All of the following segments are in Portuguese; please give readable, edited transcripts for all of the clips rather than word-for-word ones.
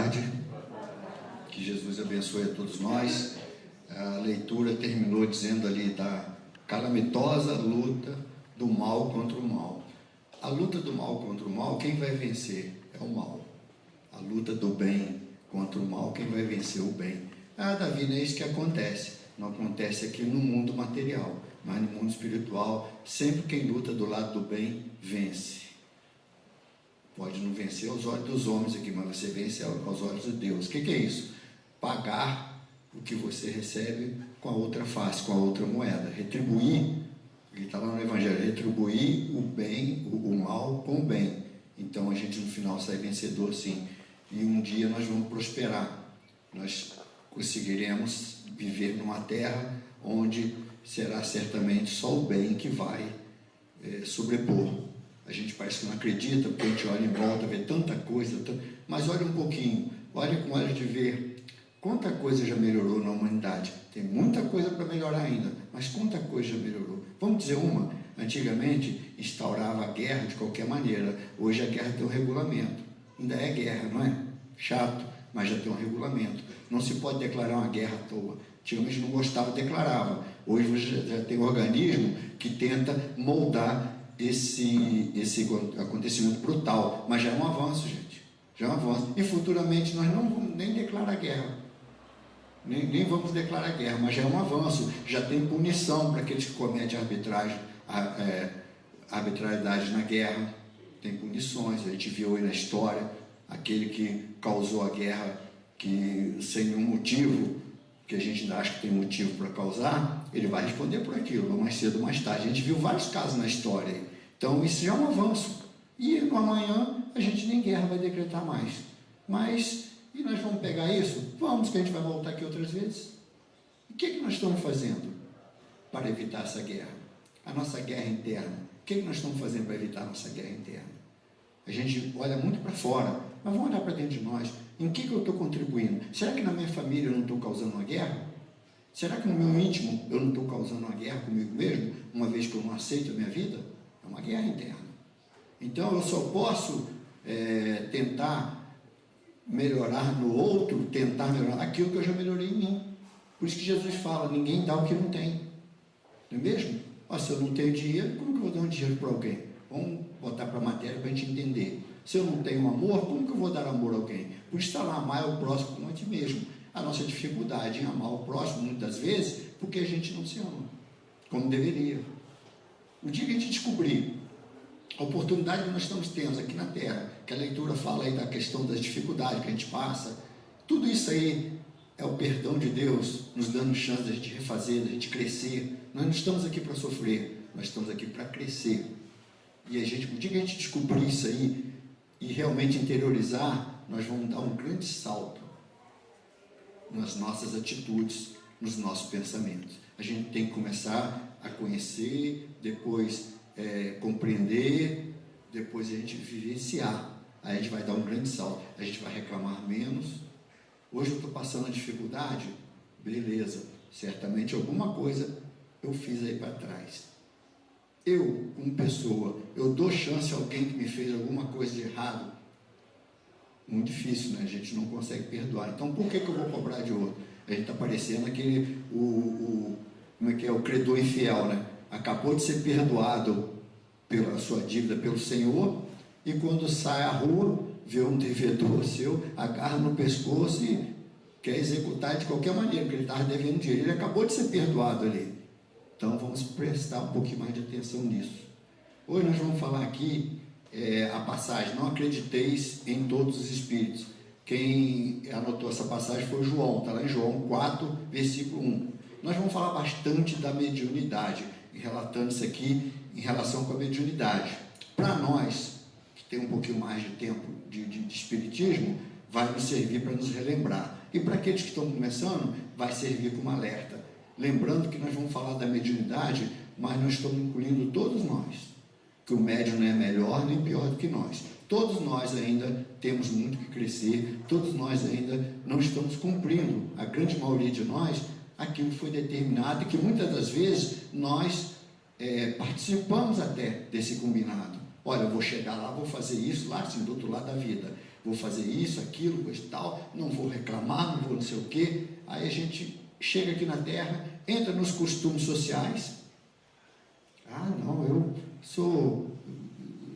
tarde. Que Jesus abençoe a todos nós. A leitura terminou dizendo ali da calamitosa luta do mal contra o mal. A luta do mal contra o mal, quem vai vencer é o mal. A luta do bem contra o mal, quem vai vencer o bem. Davi, não é isso que acontece. Não acontece aqui no mundo material, mas no mundo espiritual, sempre quem luta do lado do bem vence. Pode não vencer aos olhos dos homens aqui, mas você vence aos olhos de Deus. O que é isso? Pagar o que você recebe com a outra face, com a outra moeda. Retribuir, ele está lá no Evangelho, retribuir o bem, o mal com o bem. Então a gente no final sai vencedor, sim. E um dia nós vamos prosperar. Nós conseguiremos viver numa terra onde será certamente só o bem que vai sobrepor. A gente parece que não acredita, porque a gente olha em volta, vê tanta coisa, mas olha um pouquinho, olha com olhos de ver quanta coisa já melhorou na humanidade. Tem muita coisa para melhorar ainda, mas quanta coisa já melhorou. Vamos dizer uma, antigamente instaurava a guerra de qualquer maneira, hoje a guerra tem um regulamento. Ainda é guerra, não é? Chato, mas já tem um regulamento. Não se pode declarar uma guerra à toa. Antigamente não gostava, declarava. Hoje você já tem um organismo que tenta moldar esse acontecimento brutal, mas já é um avanço, gente, já é um avanço, e futuramente nós não vamos nem declarar guerra, nem vamos declarar guerra, mas já é um avanço, já tem punição para aqueles que cometem arbitrariedade na guerra, tem punições, a gente viu aí na história, aquele que causou a guerra que sem nenhum motivo, que a gente ainda acha que tem motivo para causar, ele vai responder por aquilo, mais cedo ou mais tarde. A gente viu vários casos na história. Então, isso já é um avanço. E no amanhã, a gente nem guerra vai decretar mais. Mas, e nós vamos pegar isso? Vamos, que a gente vai voltar aqui outras vezes. E o que nós estamos fazendo para evitar essa guerra? A nossa guerra interna. O que nós estamos fazendo para evitar a nossa guerra interna? A gente olha muito para fora, mas vamos olhar para dentro de nós. Em que eu estou contribuindo? Será que na minha família eu não estou causando uma guerra? Será que no meu íntimo eu não estou causando uma guerra comigo mesmo, uma vez que eu não aceito a minha vida? É uma guerra interna. Então eu só posso tentar melhorar no outro, tentar melhorar aquilo que eu já melhorei em mim. Por isso que Jesus fala, ninguém dá o que não tem. Não é mesmo? Se eu não tenho dinheiro, como que eu vou dar um dinheiro para alguém? Vamos botar para a matéria para a gente entender. Se eu não tenho amor, como que eu vou dar amor a alguém? Por isso está lá, amar o próximo como a ti mesmo. A nossa dificuldade em amar o próximo, muitas vezes, porque a gente não se ama, como deveria. O dia que a gente descobrir a oportunidade que nós estamos tendo aqui na Terra, que a leitura fala aí da questão das dificuldades que a gente passa, tudo isso aí é o perdão de Deus, nos dando chance de a gente refazer, de a gente crescer. Nós não estamos aqui para sofrer, nós estamos aqui para crescer. E o dia que a gente descobrir isso aí e realmente interiorizar, nós vamos dar um grande salto nas nossas atitudes, nos nossos pensamentos. A gente tem que começar a conhecer, depois compreender, depois a gente vivenciar. Aí a gente vai dar um grande salto, a gente vai reclamar menos. Hoje eu estou passando a dificuldade, beleza, certamente alguma coisa eu fiz aí para trás. Eu, como pessoa, eu dou chance a alguém que me fez alguma coisa de errado? Muito difícil, né? A gente não consegue perdoar. Então, por que eu vou cobrar de outro? A gente está parecendo aquele, como é que é? O credor infiel, né? Acabou de ser perdoado pela sua dívida pelo Senhor, e quando sai à rua, vê um devedor seu, agarra no pescoço e quer executar de qualquer maneira, porque ele estava devendo dinheiro. Ele acabou de ser perdoado ali. Então vamos prestar um pouquinho mais de atenção nisso. Hoje nós vamos falar aqui a passagem, não acrediteis em todos os espíritos. Quem anotou essa passagem foi o João, está lá em João 4, versículo 1. Nós vamos falar bastante da mediunidade, relatando isso aqui em relação com a mediunidade. Para nós, que tem um pouquinho mais de tempo de espiritismo, vai nos servir para nos relembrar. E para aqueles que estão começando, vai servir como alerta. Lembrando que nós vamos falar da mediunidade, mas nós estamos incluindo todos nós, que o médium não é melhor nem pior do que nós. Todos nós ainda temos muito que crescer, todos nós ainda não estamos cumprindo, a grande maioria de nós, aquilo que foi determinado, e que muitas das vezes nós participamos até desse combinado. Olha, eu vou chegar lá, vou fazer isso lá, assim, do outro lado da vida. vou fazer isso, aquilo, coisa e tal, não vou reclamar, não vou não sei o quê. Aí a gente chega aqui na Terra, entra nos costumes sociais. Ah, não,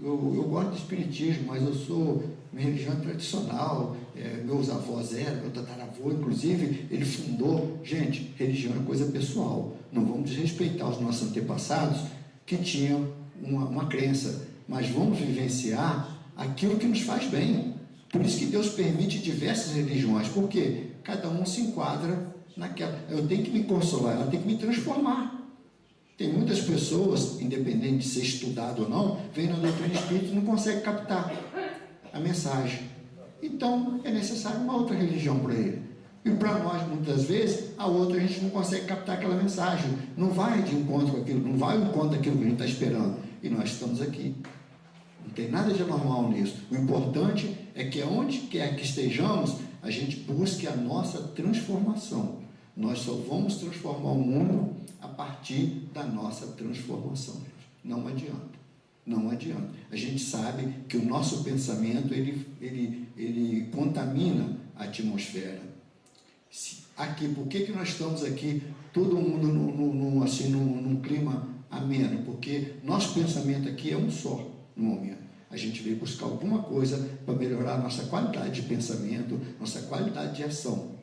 eu gosto do espiritismo, mas eu sou minha religião tradicional, meus avós eram, meu tataravô, inclusive, ele fundou. Gente, religião é coisa pessoal, não vamos desrespeitar os nossos antepassados que tinham uma crença, mas vamos vivenciar aquilo que nos faz bem. Por isso que Deus permite diversas religiões, porque cada um se enquadra naquela. Eu tenho que me consolar, ela tem que me transformar. Tem muitas pessoas, independente de ser estudado ou não, vem na doutrina espírita e não consegue captar a mensagem. Então, é necessário uma outra religião para ele. E para nós, muitas vezes, a outra a gente não consegue captar aquela mensagem. Não vai de encontro com aquilo, não vai ao encontro daquilo que a gente está esperando. E nós estamos aqui. Não tem nada de anormal nisso. O importante é que onde quer que estejamos, a gente busque a nossa transformação. Nós só vamos transformar o mundo a partir da nossa transformação. Não adianta. Não adianta. A gente sabe que o nosso pensamento, ele contamina a atmosfera. Aqui, por que nós estamos aqui, todo mundo num clima ameno? Porque nosso pensamento aqui é um só, no momento. A gente veio buscar alguma coisa para melhorar a nossa qualidade de pensamento, nossa qualidade de ação.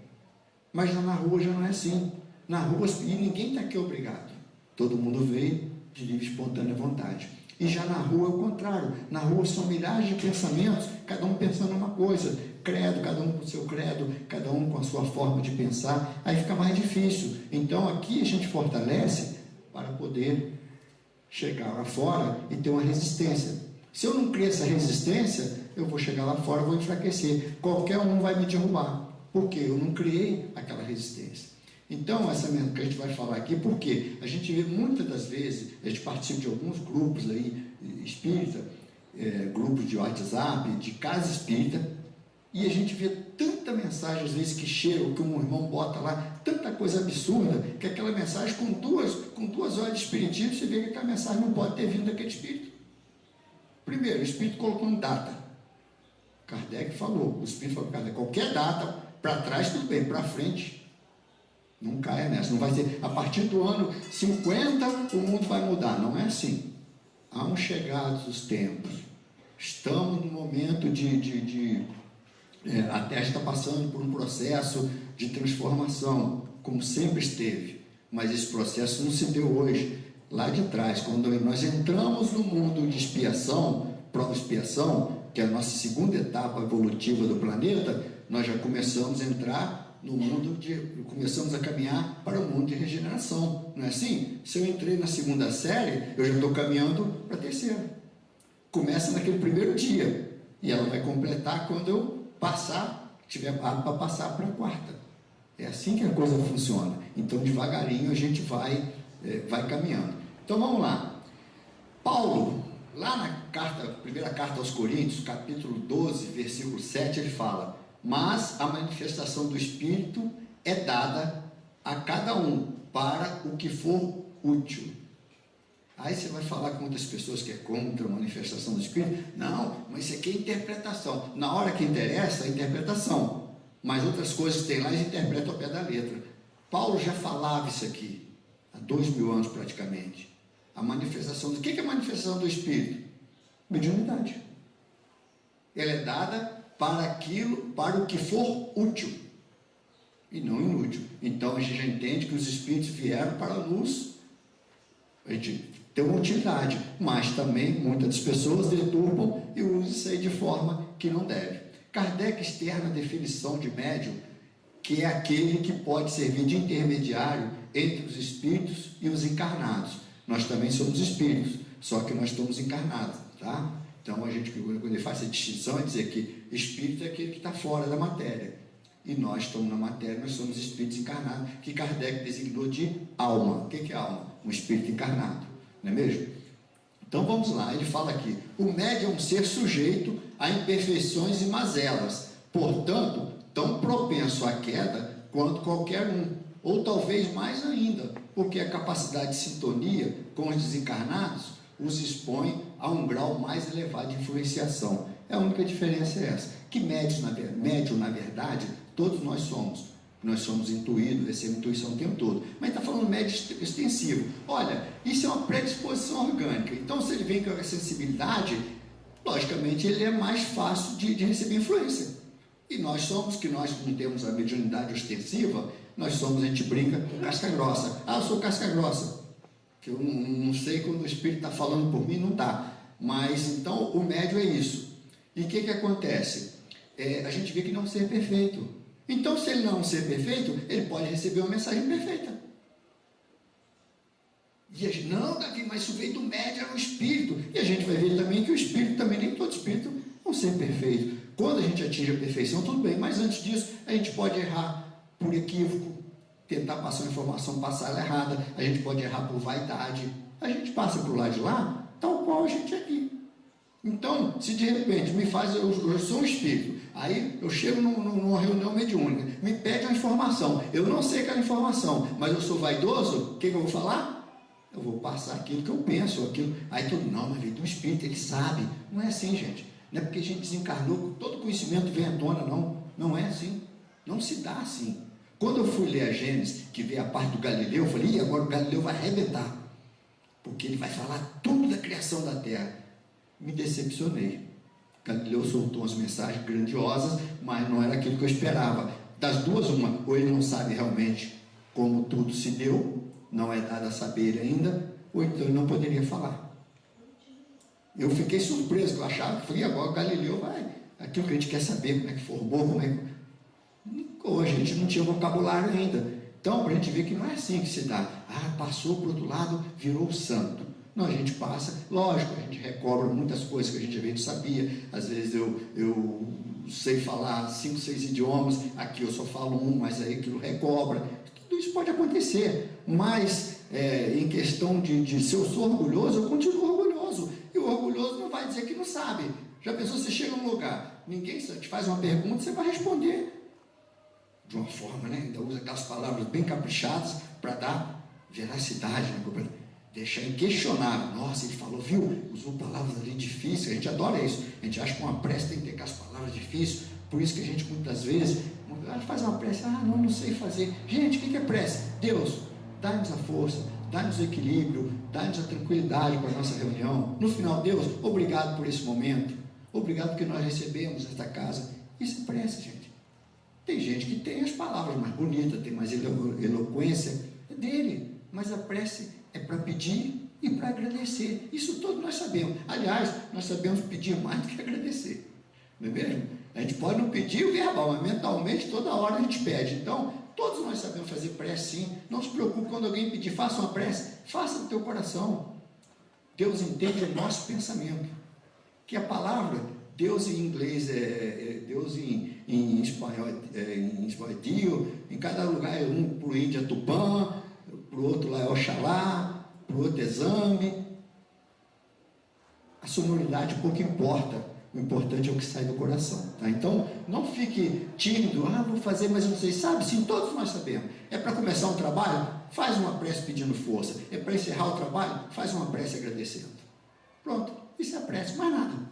Mas na rua já não é assim. Na rua, e ninguém está aqui obrigado. Todo mundo veio de livre e espontânea vontade. E já na rua é o contrário. Na rua são milhares de pensamentos, cada um pensando uma coisa. Credo, cada um com o seu credo, cada um com a sua forma de pensar. Aí fica mais difícil. Então aqui a gente fortalece para poder chegar lá fora e ter uma resistência. Se eu não criar essa resistência, eu vou chegar lá fora e vou enfraquecer. Qualquer um vai me derrubar. Porque eu não criei aquela resistência. Então, essa mesmo que a gente vai falar aqui, porque a gente vê muitas das vezes, a gente participa de alguns grupos aí, espírita, grupos de WhatsApp, de casa espírita, e a gente vê tanta mensagem, às vezes, que chega, que um irmão bota lá, tanta coisa absurda, que aquela mensagem, com duas horas de espiritismo, você vê que aquela mensagem não pode ter vindo daquele espírito. Primeiro, o espírito colocou uma data. Kardec falou, o espírito falou, Kardec, qualquer data, para trás tudo bem, para frente, não caia nessa, não vai ser, a partir do ano 50 o mundo vai mudar, não é assim. Há um chegados os tempos, estamos no momento a Terra está passando por um processo de transformação, como sempre esteve, mas esse processo não se deu hoje. Lá de trás, quando nós entramos no mundo de expiação, prova-expiação, que é a nossa segunda etapa evolutiva do planeta, nós já começamos a entrar no mundo começamos a caminhar para o mundo de regeneração, não é assim? Se eu entrei na segunda série, eu já estou caminhando para a terceira. Começa naquele primeiro dia, e ela vai completar quando eu tiver apto para passar para a quarta. É assim que a coisa funciona. Então, devagarinho, a gente vai caminhando. Então, vamos lá. Paulo, lá na primeira carta aos Coríntios, capítulo 12, versículo 7, ele fala: mas a manifestação do Espírito é dada a cada um para o que for útil. Aí você vai falar com muitas pessoas que é contra a manifestação do Espírito. Não, mas isso aqui é interpretação. Na hora que interessa, é interpretação. Mas outras coisas que tem lá, eles interpretam ao pé da letra. Paulo já falava isso aqui, há 2000 anos praticamente. A manifestação, o que é a manifestação do Espírito? Mediunidade. Ela é dada para o que for útil e não inútil. Então a gente já entende que os espíritos vieram para nos ter uma utilidade, mas também muitas das pessoas deturpam e usam isso aí de forma que não deve. Kardec externa a definição de médium, que é aquele que pode servir de intermediário entre os espíritos e os encarnados. Nós também somos espíritos, só que nós estamos encarnados, tá? Então, quando ele faz essa distinção, é dizer que espírito é aquele que está fora da matéria. E nós estamos na matéria, nós somos espíritos encarnados, que Kardec designou de alma. O que é alma? Um espírito encarnado, não é mesmo? Então, vamos lá, ele fala aqui: o médium é um ser sujeito a imperfeições e mazelas, portanto, tão propenso à queda quanto qualquer um, ou talvez mais ainda, porque a capacidade de sintonia com os desencarnados os expõe a um grau mais elevado de influenciação. A única diferença é essa, que médium, na verdade, todos nós somos. Nós somos intuídos, recebemos intuição o tempo todo. Mas está falando médio extensivo. Olha, isso é uma predisposição orgânica. Então, se ele vem com a sensibilidade, logicamente ele é mais fácil de receber influência. E nós somos, que nós não temos a mediunidade ostensiva, nós somos, a gente brinca com casca grossa. Ah, eu sou casca grossa. Que eu não sei quando o Espírito está falando por mim, não está. Mas, então, o médio é isso. E o que acontece? A gente vê que não é um ser perfeito. Então, se ele não é um ser perfeito, ele pode receber uma mensagem perfeita. E a gente, não, Davi, mas isso veio do médio, era o Espírito. E a gente vai ver também que o Espírito também, nem todo Espírito é um ser perfeito. Quando a gente atinge a perfeição, tudo bem. Mas antes disso, a gente pode errar por equívoco, tentar passar uma informação, passar ela errada. A gente pode errar por vaidade. A gente passa por lá de lá, tal qual a gente é aqui. Então, se de repente me faz, eu sou um espírito, aí eu chego numa reunião mediúnica, me pede uma informação, eu não sei aquela informação, mas eu sou vaidoso, o que eu vou falar? Eu vou passar aquilo que eu penso, aquilo. Aí tudo, não, mas veio do espírito, ele sabe. Não é assim, gente. Não é porque a gente desencarnou, todo conhecimento vem à tona, não. Não é assim. Não se dá assim. Quando eu fui ler a Gênesis, que veio a parte do Galileu, eu falei, agora o Galileu vai arrebentar, porque ele vai falar tudo da criação da Terra. Me decepcionei. Galileu soltou umas mensagens grandiosas, mas não era aquilo que eu esperava. Das duas, uma, ou ele não sabe realmente como tudo se deu, não é dado a saber ainda, ou então ele não poderia falar. Eu fiquei surpreso, eu achava que falei, agora o Galileu vai, aquilo que a gente quer saber, como é que formou, como é que... Hoje a gente não tinha vocabulário ainda. Então, para a gente ver que não é assim que se dá. Ah, passou para o outro lado, virou santo. Não, a gente passa, lógico, a gente recobra muitas coisas que a gente às vezes sabia. Às vezes eu sei falar 5, 6 idiomas, aqui eu só falo um, mas aí aquilo recobra. Tudo isso pode acontecer, mas em questão de se eu sou orgulhoso, eu continuo orgulhoso. E o orgulhoso não vai dizer que não sabe. Já pensou, você chega num lugar, ninguém te faz uma pergunta, você vai responder de uma forma, né? Ainda usa aquelas palavras bem caprichadas para dar veracidade, né? Deixar inquestionável. Nossa, ele falou, viu? Usou palavras ali difíceis. A gente adora isso. A gente acha que uma prece tem que ter aquelas palavras difíceis. Por isso que a gente muitas vezes faz uma prece. Ah, não sei fazer. Gente, o que é prece? Deus, dá-nos a força, dá-nos o equilíbrio, dá-nos a tranquilidade para a nossa reunião. No final, Deus, obrigado por esse momento. Obrigado porque nós recebemos esta casa. Isso é prece, gente. Tem gente que tem as palavras mais bonitas, tem mais eloquência. É dele. Mas a prece é para pedir e para agradecer. Isso todos nós sabemos. Aliás, nós sabemos pedir mais do que agradecer. Não é mesmo? A gente pode não pedir o verbal, mas mentalmente toda hora a gente pede. Então, todos nós sabemos fazer prece sim. Não se preocupe quando alguém pedir, faça uma prece. Faça do teu coração. Deus entende o nosso pensamento. Que a palavra, Deus em inglês Deus em espanhol Dio, em cada lugar é um, para o índio é Tupã, para o outro lá é Oxalá, para o outro é Zambi. A sonoridade pouco importa, o importante é o que sai do coração, tá? Então, não fique tímido, vou fazer, mas não sei, sabe? Sim, todos nós sabemos. É para começar um trabalho? Faz uma prece pedindo força. É para encerrar o trabalho? Faz uma prece agradecendo. Pronto, isso é a prece, mais nada.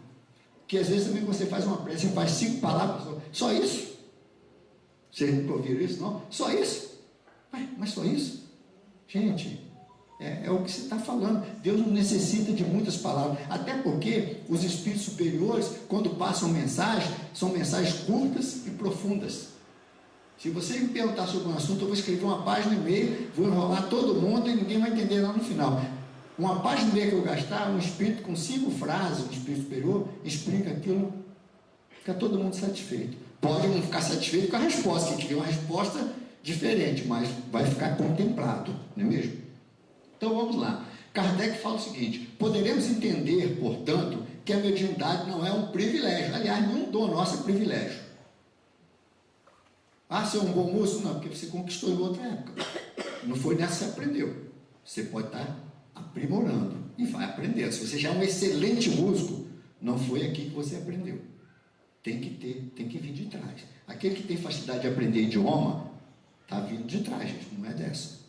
Porque às vezes também você faz uma prece e faz 5 palavras, só isso? Vocês nunca ouviram isso, não? Só isso? Mas só isso? Gente, é o que você está falando. Deus não necessita de muitas palavras, até porque os espíritos superiores, quando passam mensagem, são mensagens curtas e profundas. Se você me perguntar sobre um assunto, eu vou escrever uma página e meia, vou enrolar todo mundo e ninguém vai entender lá no final. Uma página e meia que eu gastar, um espírito com 5 frases, um espírito superior, explica aquilo, fica todo mundo satisfeito. Pode não ficar satisfeito com a resposta, que queria uma resposta diferente, mas vai ficar contemplado, não é mesmo? Então vamos lá. Kardec fala o seguinte: poderemos entender, portanto, que a mediunidade não é um privilégio. Aliás, nenhum dom nosso é privilégio. Ser um bom músico? Não, porque você conquistou em outra época. Não foi nessa que você aprendeu. Você pode estar aprimorando e vai aprender. Se você já é um excelente músico, não foi aqui que você aprendeu. Tem que vir de trás. Aquele que tem facilidade de aprender idioma, está vindo de trás, gente, não é dessa.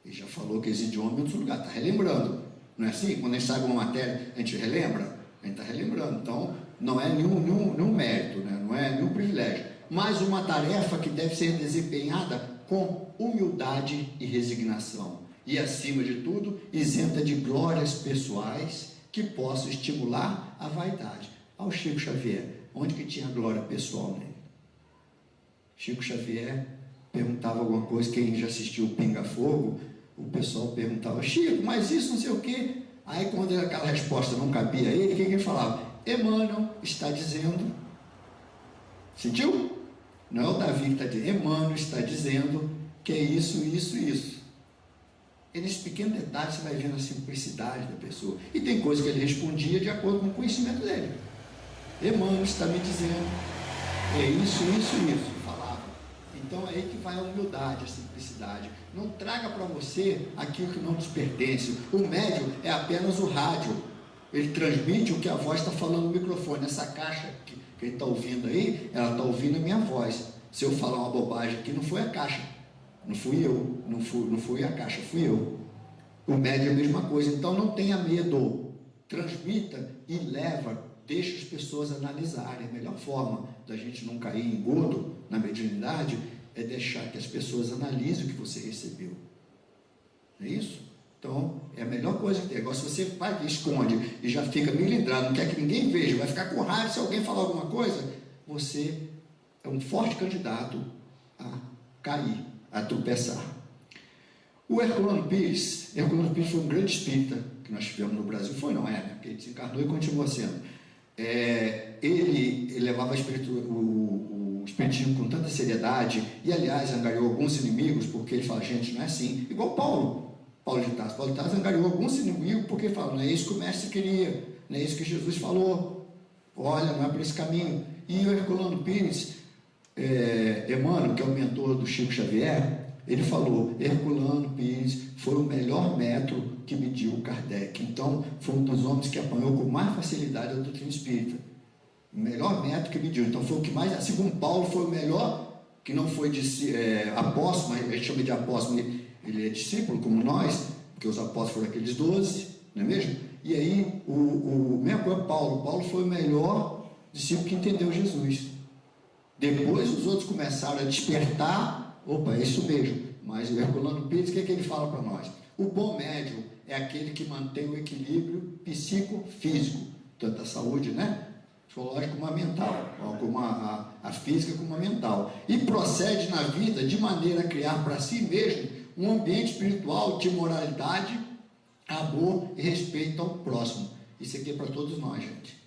Ele já falou que esse idioma é em outro lugar, está relembrando. Não é assim? Quando a gente sabe uma matéria, a gente relembra? A gente está relembrando. Então, não é nenhum mérito, né? Não é nenhum privilégio, mas uma tarefa que deve ser desempenhada com humildade e resignação, e acima de tudo, isenta de glórias pessoais que possam estimular a vaidade. Ao Chico Xavier, onde que tinha glória pessoal nele? Chico Xavier perguntava alguma coisa, quem já assistiu o Pinga Fogo, o pessoal perguntava: Chico, mas isso não sei o quê. Aí quando aquela resposta não cabia a ele, o que ele falava? Emmanuel está dizendo. Sentiu? Não é o Davi que está dizendo, Emmanuel está dizendo que é isso, isso, isso. E nesse pequeno detalhe você vai vendo a simplicidade da pessoa. E tem coisa que ele respondia de acordo com o conhecimento dele. Emmanuel está me dizendo, é isso, isso, isso. Falava. Então é aí que vai a humildade, a simplicidade. Não traga para você aquilo que não te pertence. O médium é apenas o rádio. Ele transmite o que a voz está falando no microfone. Essa caixa que ele está ouvindo aí, ela está ouvindo a minha voz. Se eu falar uma bobagem aqui, não foi a caixa. Não fui eu, não fui a caixa, fui eu. O médium é a mesma coisa, então não tenha medo, transmita e leva, deixa as pessoas analisarem. A melhor forma da gente não cair em engodo na mediunidade é deixar que as pessoas analisem o que você recebeu. Não é isso? Então, é a melhor coisa que tem. Agora, se você vai, esconde e já fica milindrado, não quer que ninguém veja, vai ficar com raiva se alguém falar alguma coisa, você é um forte candidato a cair, a tropeçar. O Herculano Pires foi um grande espírita que nós tivemos no Brasil. Foi, não é, né? Porque ele desencarnou e continua sendo. Ele levava o espiritismo com tanta seriedade e, aliás, angariou alguns inimigos, porque ele fala, gente, não é assim. Igual Paulo de Tarso angariou alguns inimigos, porque ele fala, não é isso que o mestre queria, não é isso que Jesus falou, olha, não é por esse caminho. E o Herculano Pires, Emmanuel, que é o mentor do Chico Xavier, ele falou, Herculano Pires foi o melhor método que mediu Kardec. Então, foi um dos homens que apanhou com mais facilidade a doutrina espírita. O melhor método que mediu. Então, foi o que mais, segundo Paulo, foi o melhor, que não foi apóstolo, mas a gente chama de apóstolo, ele é discípulo como nós, porque os apóstolos foram aqueles 12, não é mesmo? E aí, mesmo coisa, Paulo foi o melhor discípulo que entendeu Jesus. Depois os outros começaram a despertar, opa, é isso mesmo. Mas o Herculano Pires, o que ele fala para nós? O bom médium é aquele que mantém o equilíbrio psicofísico, tanto a saúde, né? Psicológica como a mental, como a física como a mental. E procede na vida de maneira a criar para si mesmo um ambiente espiritual de moralidade, amor e respeito ao próximo. Isso aqui é para todos nós, gente.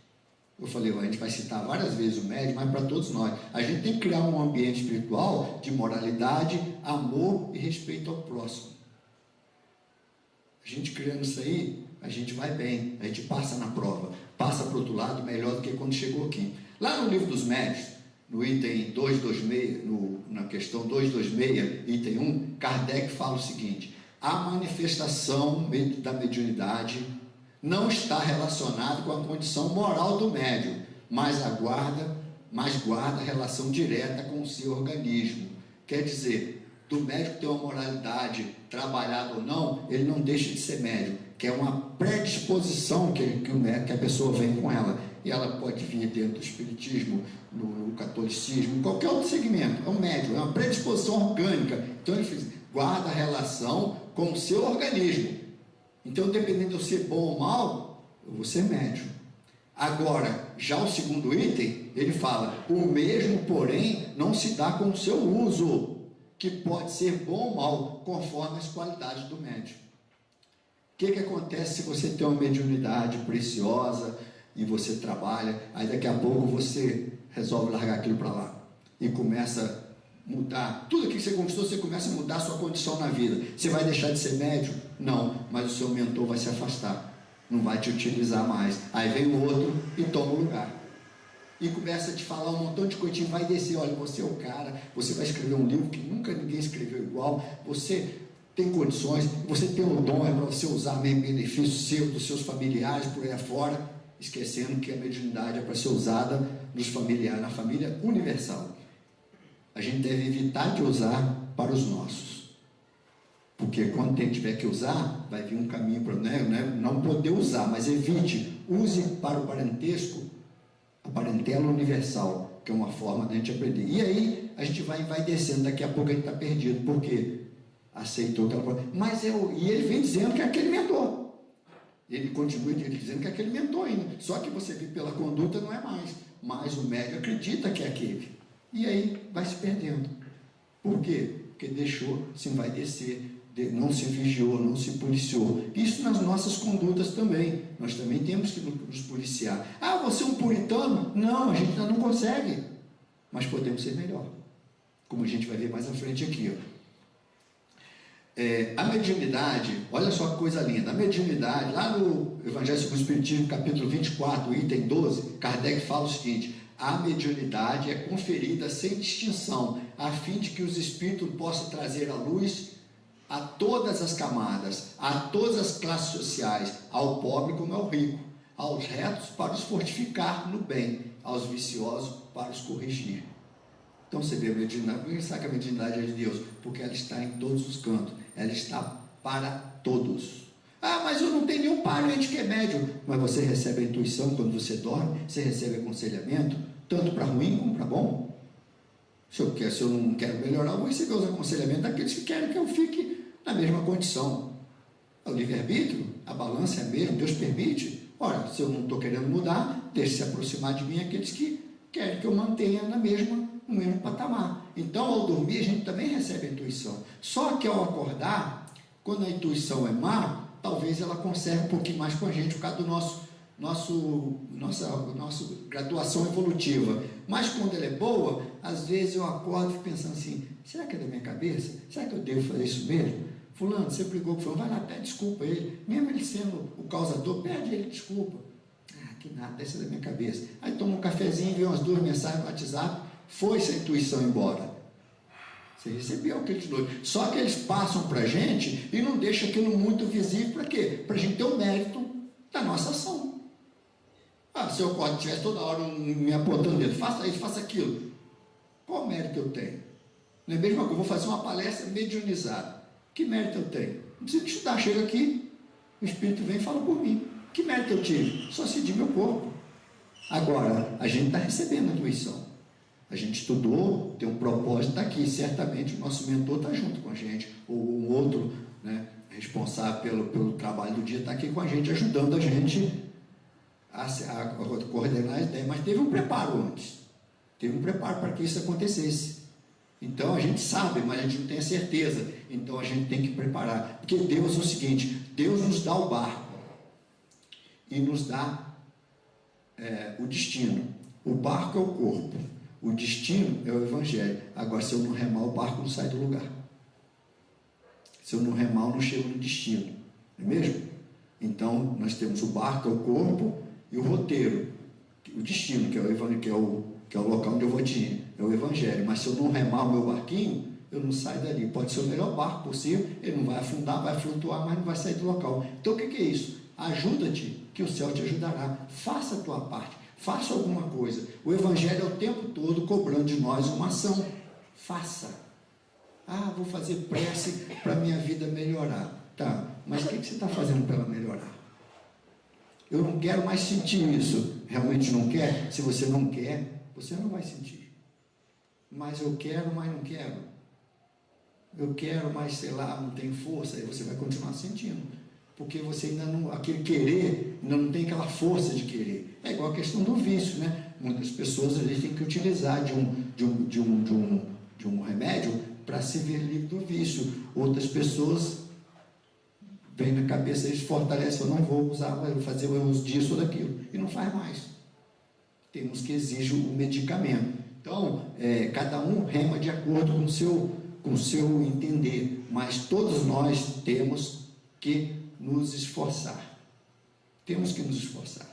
Eu falei, a gente vai citar várias vezes o médium, mas para todos nós. A gente tem que criar um ambiente espiritual de moralidade, amor e respeito ao próximo. A gente criando isso aí, a gente vai bem, a gente passa na prova, passa para o outro lado melhor do que quando chegou aqui. Lá no Livro dos Médiuns, no item 226, na questão 226, item 1, Kardec fala o seguinte: a manifestação da mediunidade não está relacionado com a condição moral do médium, mas guarda relação direta com o seu organismo. Quer dizer, do médium ter uma moralidade trabalhada ou não, ele não deixa de ser médium, que é uma predisposição que a pessoa vem com ela. E ela pode vir dentro do espiritismo, no catolicismo, em qualquer outro segmento. É um médium, é uma predisposição orgânica. Então ele guarda relação com o seu organismo. Então, dependendo de eu ser bom ou mal, eu vou ser médium. Agora, já o segundo item, ele fala, o mesmo, porém, não se dá com o seu uso, que pode ser bom ou mal, conforme as qualidades do médium. O que acontece se você tem uma mediunidade preciosa e você trabalha, aí daqui a pouco você resolve largar aquilo para lá e começa a mudar, tudo aquilo que você conquistou, você começa a mudar a sua condição na vida. Você vai deixar de ser médium? Não, mas o seu mentor vai se afastar, não vai te utilizar mais. Aí vem o outro e toma o lugar e começa a te falar um montão de coisinhas, vai descer, olha, você é o cara, você vai escrever um livro que nunca ninguém escreveu igual, você tem condições, você tem o dom, é para você usar mesmo benefício seu, dos seus familiares, por aí afora, esquecendo que a mediunidade é para ser usada nos familiares, na família universal. A gente deve evitar de usar para os nossos, porque quando tiver que usar, vai vir um caminho para não poder usar, mas evite, use para o parentesco a parentela universal, que é uma forma da gente aprender. E aí a gente vai descendo, daqui a pouco a gente está perdido, porque aceitou aquela coisa. E ele vem dizendo que é aquele mentor. Ele continua dizendo que é aquele mentor ainda. Só que você vê pela conduta não é mais. Mas o médium acredita que é aquele. E aí vai se perdendo. Por quê? Porque deixou, se vai descer, não se vigiou, não se policiou. Isso nas nossas condutas também. Nós também temos que nos policiar. Ah, você é um puritano? Não, a gente ainda não consegue. Mas podemos ser melhor. Como a gente vai ver mais à frente aqui. A mediunidade, olha só que coisa linda. A mediunidade, lá no Evangelho segundo o Espiritismo, capítulo 24, item 12, Kardec fala o seguinte: a mediunidade é conferida sem distinção, a fim de que os espíritos possam trazer à luz a todas as camadas, a todas as classes sociais, ao pobre como ao rico, aos retos para os fortificar no bem, aos viciosos para os corrigir. Então você vê a mediunidade, por que sabe que a mediunidade é de Deus? Porque ela está em todos os cantos, ela está para todos. Ah, mas eu não tenho nenhum parente que é médium. Mas você recebe a intuição quando você dorme, você recebe aconselhamento, tanto para ruim como para bom. Se eu não quero melhorar, eu vou receber os aconselhamentos daqueles que querem que eu fique na mesma condição. É o livre-arbítrio, a balança é a mesma, Deus permite. Ora, se eu não estou querendo mudar, deixe se aproximar de mim aqueles que querem que eu mantenha no mesmo patamar. Então, ao dormir, a gente também recebe a intuição. Só que ao acordar, quando a intuição é má, talvez ela conserve um pouquinho mais com a gente, por causa do nossa graduação evolutiva. Mas quando ela é boa, às vezes eu acordo e fico pensando assim: será que é da minha cabeça? Será que eu devo fazer isso mesmo? Fulano, você brigou com o fulano, vai lá, pede desculpa a ele. Mesmo ele sendo o causador, pede ele desculpa. Ah, que nada, deve ser da minha cabeça. Aí toma um cafezinho, vê umas 2 mensagens no WhatsApp, foi-se a intuição embora. Você recebeu aqueles 2. Só que eles passam para a gente e não deixam aquilo muito visível. Para quê? Para a gente ter o mérito da nossa ação. Ah, se eu estivesse toda hora me apontando dele, faça isso, faça aquilo. Qual mérito eu tenho? Não é mesmo que eu vou fazer uma palestra mediunizada. Que mérito eu tenho? Não precisa estudar, chega aqui, o Espírito vem e fala por mim. Que mérito eu tive? Só cedi meu corpo. Agora, a gente está recebendo a intuição. A gente estudou, tem um propósito, está aqui. Certamente o nosso mentor está junto com a gente, ou um outro, né, responsável pelo trabalho do dia está aqui com a gente, ajudando a gente a coordenar a ideia. Mas teve um preparo antes. Teve um preparo para que isso acontecesse. Então a gente sabe, mas a gente não tem a certeza. Então a gente tem que preparar. Porque Deus é o seguinte: Deus nos dá o barco e nos dá o destino. O barco é o corpo, o destino é o Evangelho. Agora, se eu não remar, o barco não sai do lugar. Se eu não remar, eu não chego no destino. Não é mesmo? Então nós temos o barco, é o corpo, e o roteiro, o destino, que é o Evangelho, que é o local onde eu vou atingir, é o Evangelho. Mas se eu não remar o meu barquinho, eu não saio dali. Pode ser o melhor barco possível, ele não vai afundar, vai flutuar, mas não vai sair do local. Então o que é isso? Ajuda-te, que o céu te ajudará. Faça a tua parte, faça alguma coisa. O Evangelho é o tempo todo cobrando de nós uma ação. Faça. Ah, vou fazer prece para a minha vida melhorar. Tá, mas o que você está fazendo para ela melhorar? Eu não quero mais sentir isso. Realmente não quer? Se você não quer, você não vai sentir. Mas eu quero, mas não quero. Eu quero, mas sei lá, não tem força. Aí você vai continuar sentindo. Porque você ainda não, aquele querer, ainda não tem aquela força de querer. É igual a questão do vício, né? Muitas pessoas ali têm que utilizar de um remédio para se ver livre do vício. Outras pessoas vem na cabeça, eles fortalecem: eu não vou usar, vou fazer o uso disso ou daquilo, e não faz mais. Temos que exigir o medicamento. Então, cada um rema de acordo com o seu entender, mas todos nós temos que nos esforçar. Temos que nos esforçar.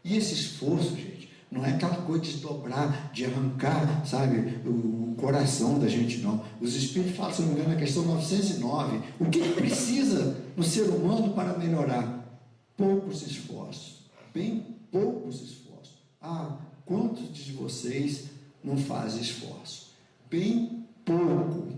E esse esforço, gente, não é aquela coisa de dobrar, de arrancar, sabe, o coração da gente, não. Os Espíritos falam, se não me engano, na questão 909, o que precisa no ser humano para melhorar? Poucos esforços, bem poucos esforços. Ah, quantos de vocês não fazem esforço? Bem pouco,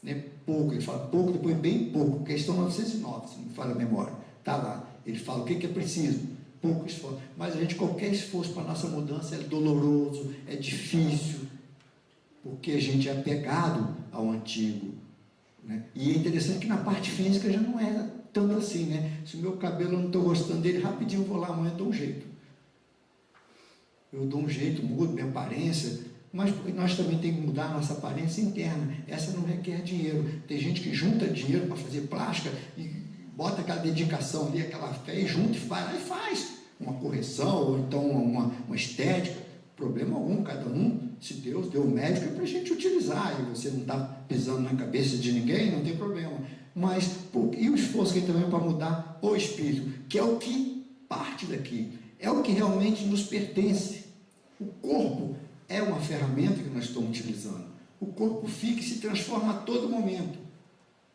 né? Pouco, ele fala pouco, depois bem pouco, questão 909, se não me falha a memória, está lá. Ele fala o que é preciso? pouco esforço. Mas qualquer esforço para a nossa mudança é doloroso, é difícil, porque a gente é apegado ao antigo, né? E é interessante que na parte física já não é tanto assim, né? Se o meu cabelo eu não estou gostando dele, rapidinho eu vou lá amanhã, dou um jeito. Eu dou um jeito, mudo minha aparência, mas nós também temos que mudar a nossa aparência interna. Essa não requer dinheiro. Tem gente que junta dinheiro para fazer plástica e bota aquela dedicação ali, aquela fé, e junta e vai lá e faz uma correção, ou então uma estética. Problema algum, cada um, se Deus deu o médico, é para a gente utilizar, e você não está pisando na cabeça de ninguém, não tem problema. Mas, e o esforço que também para mudar o espírito, que é o que parte daqui, é o que realmente nos pertence. O corpo é uma ferramenta que nós estamos utilizando. O corpo fica e se transforma a todo momento.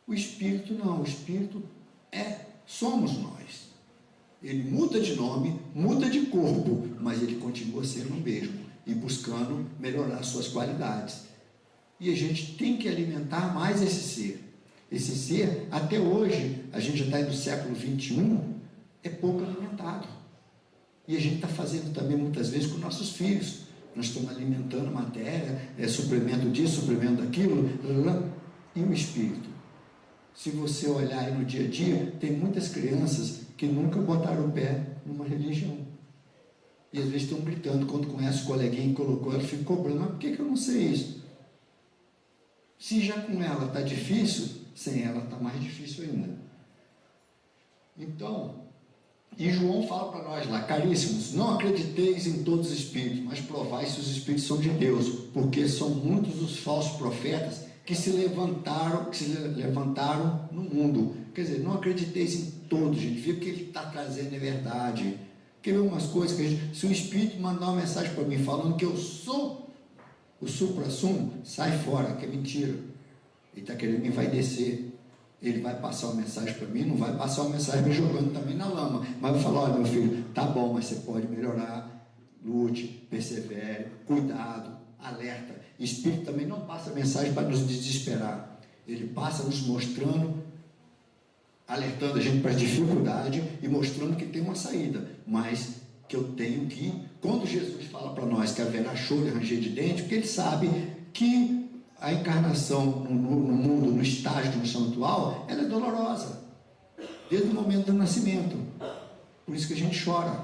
O espírito não, o espírito somos nós. Ele muda de nome, muda de corpo, mas ele continua sendo o mesmo e buscando melhorar suas qualidades. E a gente tem que alimentar mais esse ser. Esse ser, até hoje, a gente já está no século XXI, é pouco alimentado. E a gente está fazendo também muitas vezes com nossos filhos. Nós estamos alimentando matéria, suplemento disso, suplemento daquilo, e o espírito. Se você olhar aí no dia a dia, tem muitas crianças que nunca botaram o pé numa religião. E às vezes estão gritando, quando conhece o coleguinha que colocou, ela fica cobrando, mas por que eu não sei isso? Se já com ela está difícil, sem ela está mais difícil ainda. Então, e João fala para nós lá, caríssimos, não acrediteis em todos os espíritos, mas provai se os espíritos são de Deus, porque são muitos os falsos profetas que se levantaram no mundo. Quer dizer, não acrediteis em todos, gente, vê que ele está trazendo é verdade. Quer ver umas coisas que se o espírito mandar uma mensagem para mim falando que eu sou o supra-sumo, sai fora, que é mentira. Ele está querendo me envaidecer. Ele vai passar uma mensagem para mim, não vai passar uma mensagem me jogando também na lama, mas vai falar, olha meu filho, tá bom, mas você pode melhorar, lute, persevere, cuidado, alerta. Espírito também não passa mensagem para nos desesperar, ele passa nos mostrando, alertando a gente para a dificuldade e mostrando que tem uma saída, mas que eu tenho que, quando Jesus fala para nós que haverá choro e ranger de dente, porque ele sabe que a encarnação no mundo, no estágio de noção atual, ela é dolorosa, desde o momento do nascimento. Por isso que a gente chora.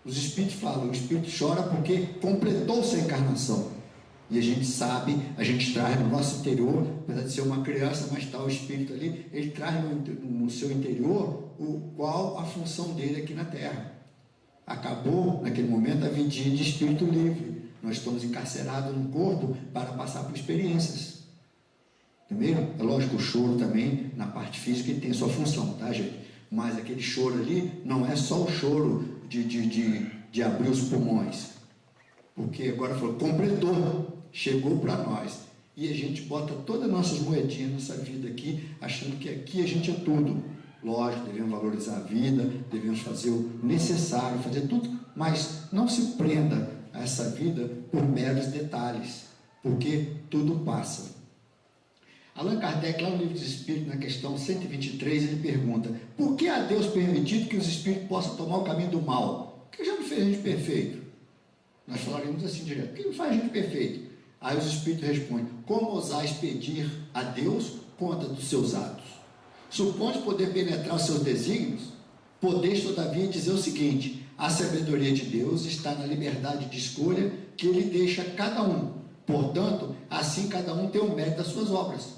Os espíritos falam, o espírito chora porque completou-se a encarnação. E a gente sabe, a gente traz no nosso interior, apesar de ser uma criança, mas está o espírito ali, ele traz no seu interior qual a função dele aqui na Terra. Acabou, naquele momento, a vidinha de espírito livre. Nós estamos encarcerados no corpo para passar por experiências. Primeiro, é lógico, o choro também, na parte física, ele tem a sua função, tá, gente? Mas aquele choro ali não é só o choro de abrir os pulmões. Porque agora falou, completou, chegou para nós. E a gente bota todas as nossas moedinhas nessa vida aqui, achando que aqui a gente é tudo. Lógico, devemos valorizar a vida, devemos fazer o necessário, fazer tudo, mas não se prenda a essa vida por meros detalhes, porque tudo passa. Allan Kardec, lá no Livro dos Espíritos, na questão 123, ele pergunta, por que a Deus permitido que os espíritos possam tomar o caminho do mal? Por que já não fez a gente perfeito? Nós falaríamos assim direto, por que não faz a gente perfeito? Aí os espíritos respondem, como ousais pedir a Deus conta dos seus atos? Suponde poder penetrar os seus desígnios? Podeis, todavia, dizer o seguinte, a sabedoria de Deus está na liberdade de escolha que Ele deixa a cada um. Portanto, assim cada um tem o mérito das suas obras.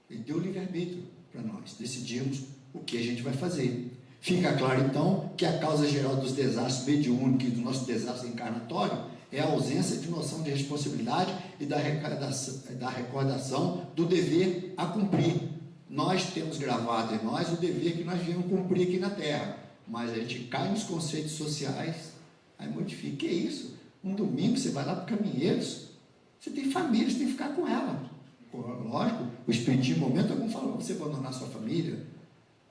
Ele deu livre-arbítrio para nós, decidimos o que a gente vai fazer. Fica claro, então, que a causa geral dos desastres mediúnicos e do nosso desastre encarnatório é a ausência de noção de responsabilidade e da recordação do dever a cumprir. Nós temos gravado em nós o dever que nós viemos cumprir aqui na Terra, mas a gente cai nos conceitos sociais, aí modifica. Que é isso? Um domingo você vai lá para Caminheiros, você tem família, você tem que ficar com ela. Lógico, o Espiritismo, em momento algum, falou para você abandonar sua família,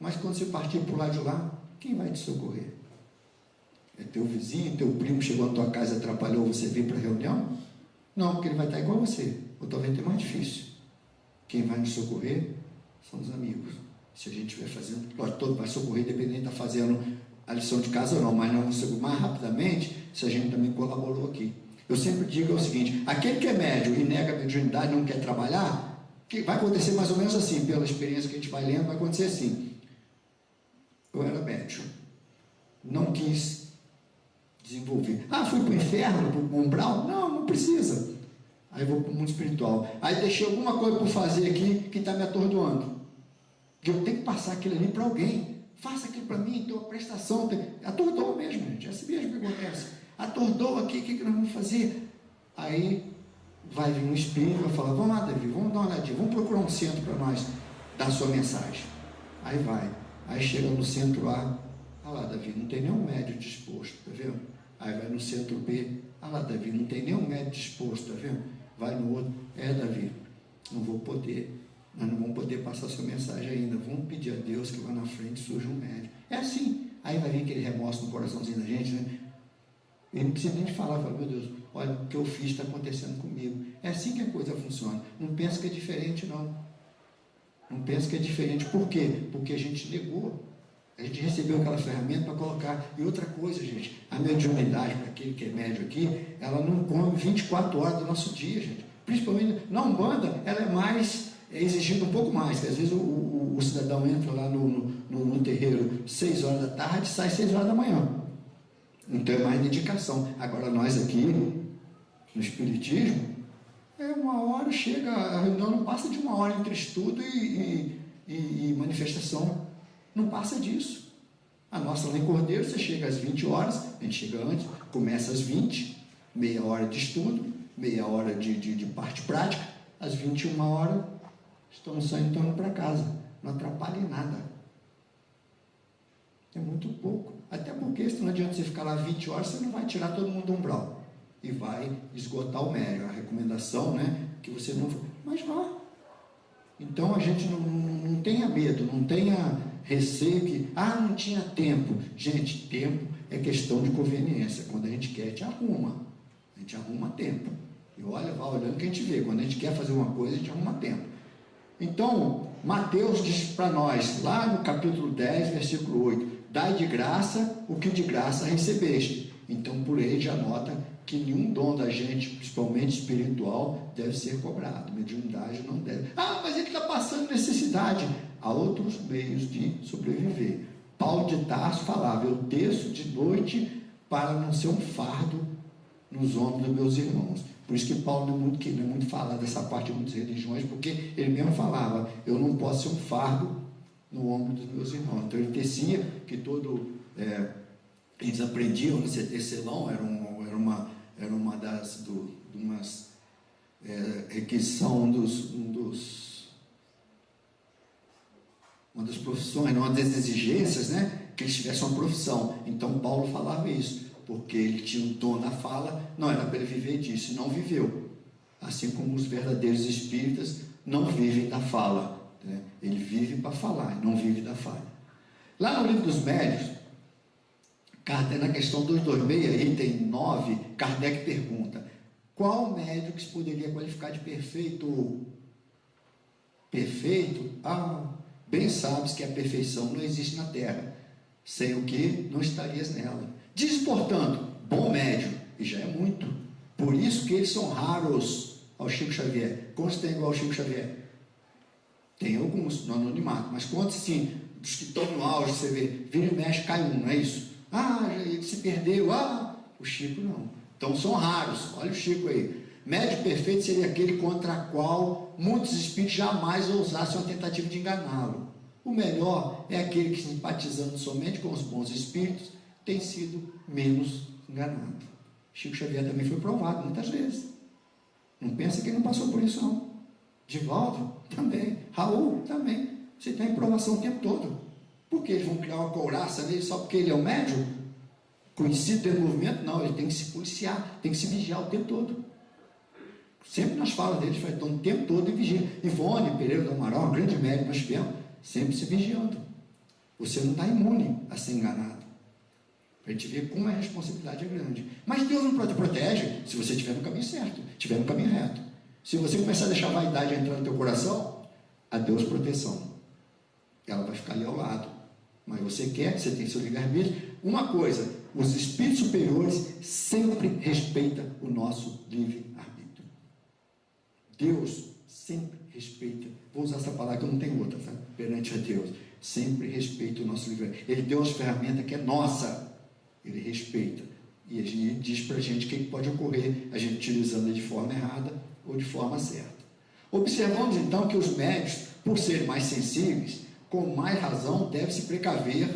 mas quando você partir para o lado de lá, quem vai te socorrer? É teu vizinho, teu primo chegou na tua casa e atrapalhou você vir para a reunião? Não, porque ele vai estar igual a você, ou talvez até mais difícil. Quem vai nos socorrer são os amigos, Se a gente estiver fazendo, lógico, todo vai socorrer, independente de estar fazendo a lição de casa ou não, mas não mais rapidamente, se a gente também colaborou aqui. Eu sempre digo o seguinte: aquele que é médium e nega a mediunidade, não quer trabalhar, que vai acontecer mais ou menos assim, pela experiência que a gente vai lendo, vai acontecer assim. Eu era médium, não quis desenvolver. Fui para o inferno, para o umbral? Não precisa. Aí vou para o mundo espiritual. Aí deixei alguma coisa por fazer aqui que está me atordoando. Que eu tenho que passar aquilo ali para alguém. Faça aquilo para mim, então a prestação. Atordou mesmo, gente. É assim mesmo que acontece. Atordou aqui, o que nós vamos fazer? Aí vai vir um espírito e vai falar: vamos lá, Davi, vamos dar uma olhadinha, vamos procurar um centro para nós dar a sua mensagem. Aí vai. Aí chega no centro A, lá, Davi, não tem nenhum médium disposto, tá vendo? Aí vai no centro B, lá, Davi, não tem nenhum médium disposto, tá vendo? Vai no outro, Davi, não vou poder, nós não vamos poder passar a sua mensagem ainda, vamos pedir a Deus que lá na frente surja um médium. É assim. Aí vai vir aquele remorso no coraçãozinho da gente, né? Ele não precisa nem falar, fala: meu Deus, olha, o que eu fiz está acontecendo comigo. É assim que a coisa funciona. Não pensa que é diferente, não. Não pensa que é diferente. Por quê? Porque a gente negou. A gente recebeu aquela ferramenta para colocar. E outra coisa, gente, a mediunidade, para aquele que é médio aqui, ela não come 24 horas do nosso dia, gente. Principalmente na Umbanda, ela é mais exigindo um pouco mais, que às vezes o cidadão entra lá no terreiro 6 horas da tarde, sai 6 horas da manhã. Então é mais dedicação. Agora nós aqui, no Espiritismo, uma hora chega, a reunião não passa de 1 hora entre estudo e manifestação. Não passa disso. A nossa lá em Cordeiro, você chega às 20 horas, a gente chega antes, começa às 20, meia hora de estudo, meia hora de parte prática, às 21 horas, estamos saindo, estamos indo para casa. Não atrapalha em nada. É muito pouco. Até porque, se não adianta você ficar lá 20 horas, você não vai tirar todo mundo do umbral. E vai esgotar o médium. A recomendação, né? Que você não... Mas vá. Então, a gente não tenha medo, não tenha receio que... não tinha tempo. Gente, tempo é questão de conveniência. Quando a gente quer, a gente arruma. A gente arruma tempo. E olha, vai olhando que a gente vê. Quando a gente quer fazer uma coisa, a gente arruma tempo. Então, Mateus diz para nós, lá no capítulo 10, versículo 8, dai de graça o que de graça recebeste. Então, por aí já nota que nenhum dom da gente, principalmente espiritual, deve ser cobrado. Mediunidade não deve. Mas ele está passando necessidade. Há outros meios de sobreviver. Paulo de Tarso falava: eu desço de noite para não ser um fardo nos ombros dos meus irmãos. Por isso que Paulo não é muito falar dessa parte de muitas religiões, porque ele mesmo falava: eu não posso ser um fardo no ombro dos meus irmãos. Então ele descia, que eles aprendiam nesse tecelão, era uma das requisição, uma das profissões, uma das exigências, né, que eles tivessem uma profissão. Então Paulo falava isso, porque ele tinha um dom na fala, não era para ele viver disso, e não viveu. Assim como os verdadeiros espíritas não vivem da fala, né? Ele vive para falar, não vive da fala. Lá no livro dos médiuns, Kardec, na questão 226, item 9, Kardec pergunta: qual médium que se poderia qualificar de perfeito? Perfeito? Bem sabes que a perfeição não existe na Terra, sem o que não estarias nela. Diz, portanto, bom médium, e já é muito. Por isso que eles são raros ao Chico Xavier. Quantos tem igual ao Chico Xavier? Tem alguns no anonimato, mas quantos sim, dos que estão no auge, você vê, vira e mexe, cai um, não é isso? Ele se perdeu, o Chico não. Então são raros, olha o Chico aí. Médium perfeito seria aquele contra a qual muitos espíritos jamais ousassem uma tentativa de enganá-lo. O melhor é aquele que, simpatizando somente com os bons espíritos, tem sido menos enganado. Chico Xavier também foi provado muitas vezes. Não pensa que ele não passou por isso, não. Divaldo também. Raul também. Você tem provação o tempo todo. Por que eles vão criar uma couraça nele só porque ele é um médium? Conhecido pelo movimento? Não, ele tem que se policiar, tem que se vigiar o tempo todo. Sempre nas falas deles, estão o tempo todo em vigia. Ivone Pereira do Amaral, um grande médium, nós tivemos, sempre se vigiando. Você não está imune a ser enganado. Para a gente ver como a responsabilidade é grande. Mas Deus não te protege se você estiver no caminho certo, estiver no caminho reto. Se você começar a deixar a vaidade entrar no teu coração, a Deus proteção. ela vai ficar ali ao lado. Mas você quer, você tem seu livre-arbítrio. Uma coisa, os espíritos superiores sempre respeitam o nosso livre-arbítrio. Deus sempre respeita, vou usar essa palavra que eu não tenho outra, tá? Perante a Deus, sempre respeita o nosso livre-arbítrio. Ele deu uma ferramenta que é nossa, ele respeita. E a gente diz para a gente o que pode ocorrer, a gente utilizando de forma errada ou de forma certa. Observamos então que os médios, por serem mais sensíveis, com mais razão devem se precaver,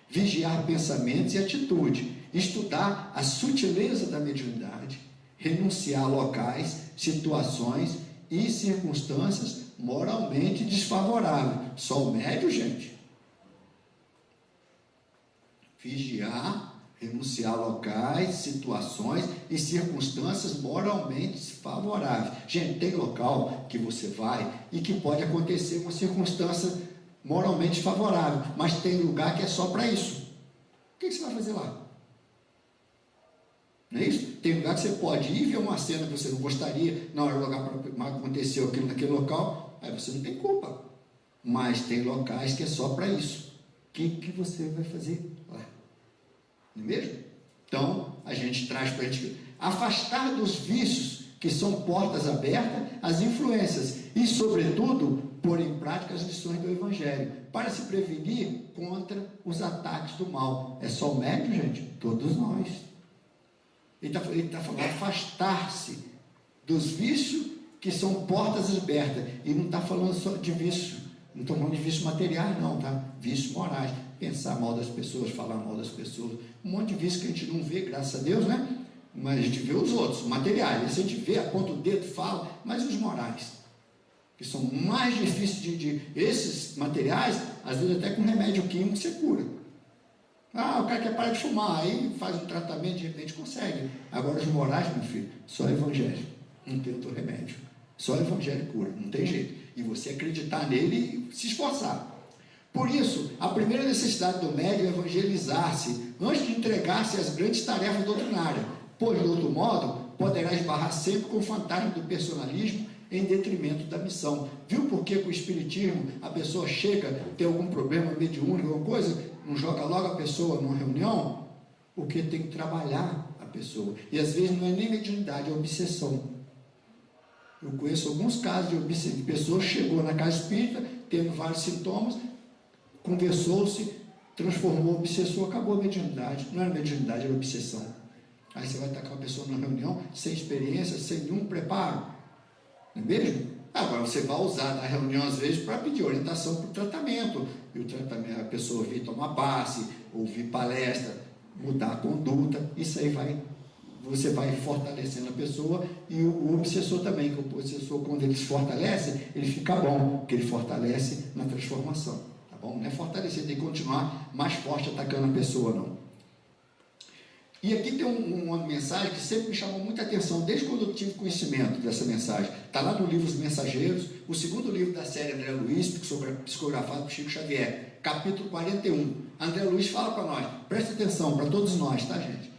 vigiar pensamentos e atitude, estudar a sutileza da mediunidade, renunciar a locais, situações e circunstâncias moralmente desfavoráveis. Só o médio, gente. Vigiar, renunciar a locais, situações e circunstâncias moralmente desfavoráveis. Gente, tem local que você vai e que pode acontecer uma circunstância moralmente desfavorável, mas tem lugar que é só para isso. O que você vai fazer lá? Não é isso? Tem lugar que você pode ir ver uma cena que você não gostaria, na hora do lugar aconteceu aquilo naquele local, aí você não tem culpa. Mas tem locais que é só para isso. O que você vai fazer lá? Não é mesmo? Então, a gente traz para a gente afastar dos vícios que são portas abertas às influências e, sobretudo, pôr em prática as lições do Evangelho, para se prevenir contra os ataques do mal. É só o médium, gente? Todos nós. Ele está falando afastar-se dos vícios que são portas abertas. E não está falando só de vício. Não estou falando de vícios materiais, não, tá? Vícios morais. Pensar mal das pessoas, falar mal das pessoas. Um monte de vício que a gente não vê, graças a Deus, né? Mas a gente vê os outros, materiais. Esse a gente vê, aponta o dedo, fala, mas os morais, que são mais difíceis esses materiais, às vezes até com remédio químico você cura. O cara quer parar de fumar, aí faz um tratamento, de repente consegue. Agora os morais, meu filho, só evangelho, não tem outro remédio. Só evangelho cura, não tem jeito. E você acreditar nele e se esforçar. Por isso, a primeira necessidade do médium é evangelizar-se, antes de entregar-se às grandes tarefas doutrinárias, pois, de outro modo, poderá esbarrar sempre com o fantasma do personalismo em detrimento da missão. Viu por que com o espiritismo a pessoa chega, tem algum problema mediúnico, alguma coisa, não joga logo a pessoa numa reunião? Porque tem que trabalhar a pessoa. E às vezes não é nem mediunidade, é obsessão. Eu conheço alguns casos de pessoas que chegou na casa espírita, tendo vários sintomas, conversou-se, transformou o obsessor, acabou a mediunidade. Não era mediunidade, era obsessão. Aí você vai estar com a pessoa na reunião, sem experiência, sem nenhum preparo. Não é mesmo? Agora você vai usar na reunião às vezes para pedir orientação para o tratamento. E o tratamento, a pessoa vir tomar passe, ouvir palestra, mudar a conduta. Isso aí você vai fortalecendo a pessoa e o obsessor também, que o obsessor, quando ele se fortalece, ele fica bom, porque ele fortalece na transformação. Tá bom? Não é fortalecer, tem que continuar mais forte atacando a pessoa, não. E aqui tem uma mensagem que sempre me chamou muita atenção, desde quando eu tive conhecimento dessa mensagem. Está lá no livro Os Mensageiros, o segundo livro da série André Luiz, psicografado por Chico Xavier, capítulo 41. André Luiz fala para nós, presta atenção, para todos nós, tá, gente?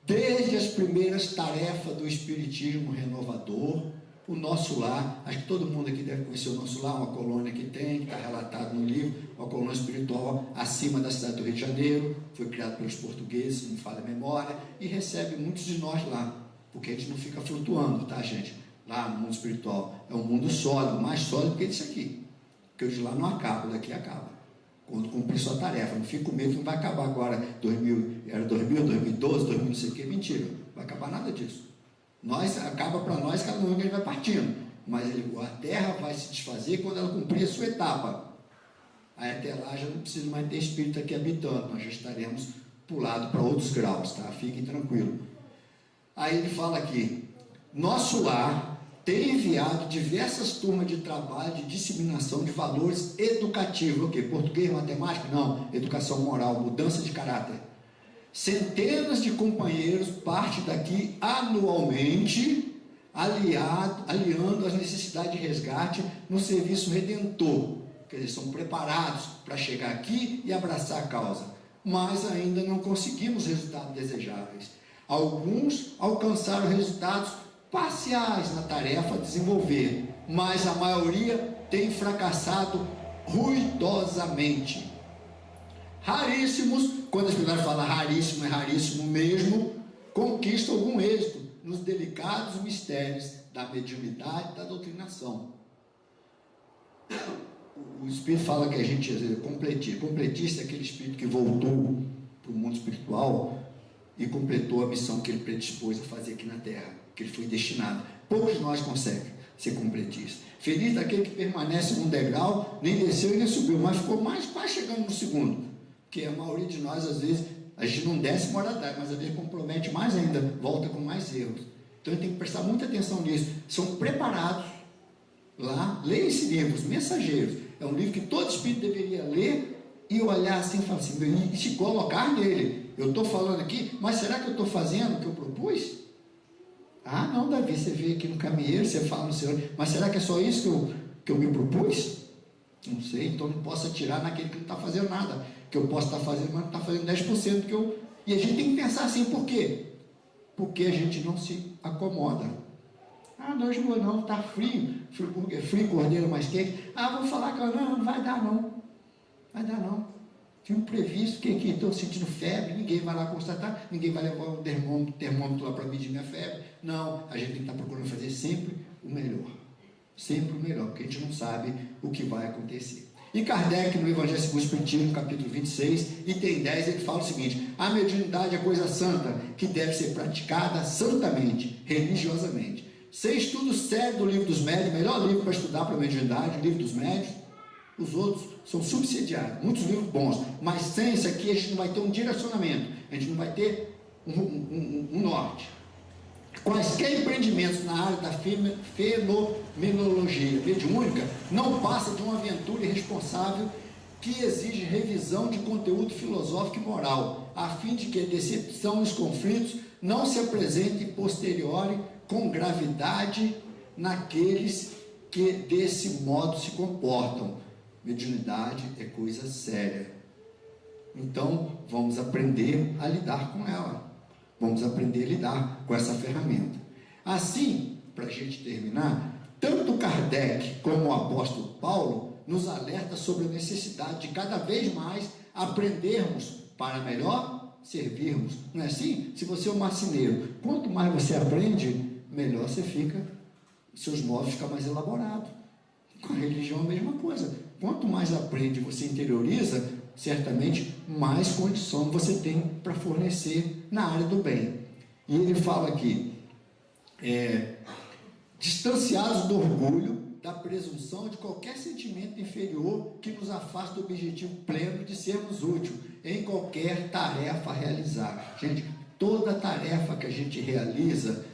Desde as primeiras tarefas do Espiritismo renovador, o nosso lar, acho que todo mundo aqui deve conhecer o nosso lar, uma colônia que tem, que está relatado no livro, uma colônia espiritual acima da cidade do Rio de Janeiro, foi criado pelos portugueses, não me falha a memória, e recebe muitos de nós lá, porque a gente não fica flutuando, tá, gente? Lá no mundo espiritual, é um mundo sólido, mais sólido que esse aqui, porque o de lá não acaba, o daqui acaba, quando cumprir sua tarefa, não fica com medo que não vai acabar agora, era 2012, 2000, não sei o que, mentira, não vai acabar nada disso. Acaba para nós cada um que ele vai partindo, mas a terra vai se desfazer quando ela cumprir a sua etapa. Aí até lá já não precisa mais ter espírito aqui habitando, nós já estaremos pulados para outros graus, tá? Fiquem tranquilos. Aí ele fala aqui, nosso lar tem enviado diversas turmas de trabalho de disseminação de valores educativos, o quê? Português, matemática? Não, educação moral, mudança de caráter. Centenas de companheiros partem daqui anualmente, aliando as necessidades de resgate no serviço redentor. Quer dizer, são preparados para chegar aqui e abraçar a causa, mas ainda não conseguimos resultados desejáveis. Alguns alcançaram resultados parciais na tarefa a desenvolver, mas a maioria tem fracassado ruidosamente. Raríssimos, quando as pessoas falam raríssimo, é raríssimo mesmo, conquistam algum êxito nos delicados mistérios da mediunidade e da doutrinação. O Espírito fala que a gente é completista. Completista é aquele espírito que voltou para o mundo espiritual e completou a missão que ele predispôs a fazer aqui na Terra, que ele foi destinado. Poucos de nós conseguem ser completista. Feliz daquele que permanece num degrau, nem desceu e nem subiu, mas ficou mais quase chegando no segundo. Porque a maioria de nós, às vezes, a gente não desce e mora atrás, mas às vezes compromete mais ainda, volta com mais erros. Então a gente tem que prestar muita atenção nisso. São preparados lá, leia esse livro, Os Mensageiros. É um livro que todo espírito deveria ler e olhar assim e falar assim, e se colocar nele. Eu estou falando aqui, mas será que eu estou fazendo o que eu propus? Ah, não, Davi, você veio aqui no caminheiro, você fala no Senhor, mas será que é só isso que eu me propus? Não sei, então não posso atirar naquele que não está fazendo nada, que eu posso estar fazendo, mas não está fazendo 10% que eu... E a gente tem que pensar assim, por quê? Porque a gente não se acomoda. Ah, não, hoje não, está frio, frio, cordeiro mais quente. Ah, vou falar que não vai dar não. Vai dar não. Tinha um previsto, que estou sentindo febre, ninguém vai lá constatar, ninguém vai levar o termômetro lá para medir minha febre. Não, a gente tem que estar procurando fazer sempre o melhor. Sempre o melhor, porque a gente não sabe o que vai acontecer. E Kardec, no Evangelho segundo o Espiritismo, no capítulo 26, item 10, ele fala o seguinte: a mediunidade é coisa santa, que deve ser praticada santamente, religiosamente. Sem estudo sério do Livro dos Médios, melhor livro para estudar para a mediunidade, o Livro dos Médios. Os outros são subsidiados, muitos livros bons, mas sem isso aqui a gente não vai ter um direcionamento, a gente não vai ter um norte. Quaisquer empreendimentos na área da fenomenologia mediúnica não passa de uma aventura irresponsável que exige revisão de conteúdo filosófico e moral, a fim de que a decepção e os conflitos não se apresentem posteriori com gravidade naqueles que desse modo se comportam. Mediunidade é coisa séria. Então, vamos aprender a lidar com ela. Vamos aprender a lidar com essa ferramenta. Assim, para a gente terminar, tanto Kardec como o apóstolo Paulo nos alerta sobre a necessidade de cada vez mais aprendermos para melhor servirmos. Não é assim? Se você é um marceneiro, quanto mais você aprende, melhor você fica, seus móveis ficam mais elaborados. Com a religião é a mesma coisa. Quanto mais aprende, você interioriza, certamente mais condição você tem para fornecer na área do bem. E ele fala aqui, distanciados do orgulho, da presunção de qualquer sentimento inferior que nos afaste do objetivo pleno de sermos úteis em qualquer tarefa a realizar. Gente, toda tarefa que a gente realiza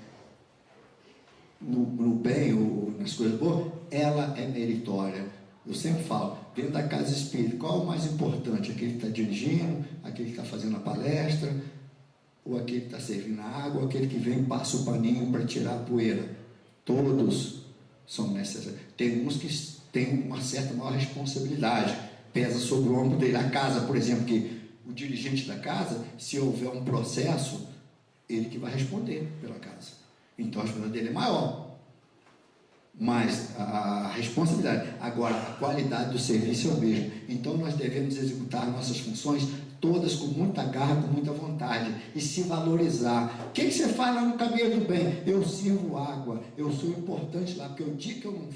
no bem ou nas coisas boas, ela é meritória. Eu sempre falo, dentro da casa espírita, qual é o mais importante? Aquele que está dirigindo, aquele que está fazendo a palestra, ou aquele que está servindo a água, ou aquele que vem e passa o paninho para tirar a poeira. Todos são necessários. Tem uns que têm uma certa maior responsabilidade, pesa sobre o ombro dele. A casa, por exemplo, que o dirigente da casa, se houver um processo, ele que vai responder pela casa. Então a responsabilidade dele é maior. Mas a responsabilidade, agora a qualidade do serviço é o mesmo. Então nós devemos executar nossas funções todas com muita garra, com muita vontade e se valorizar. O que você faz lá no caminho do bem? Eu sirvo água, eu sou importante lá, porque o dia que eu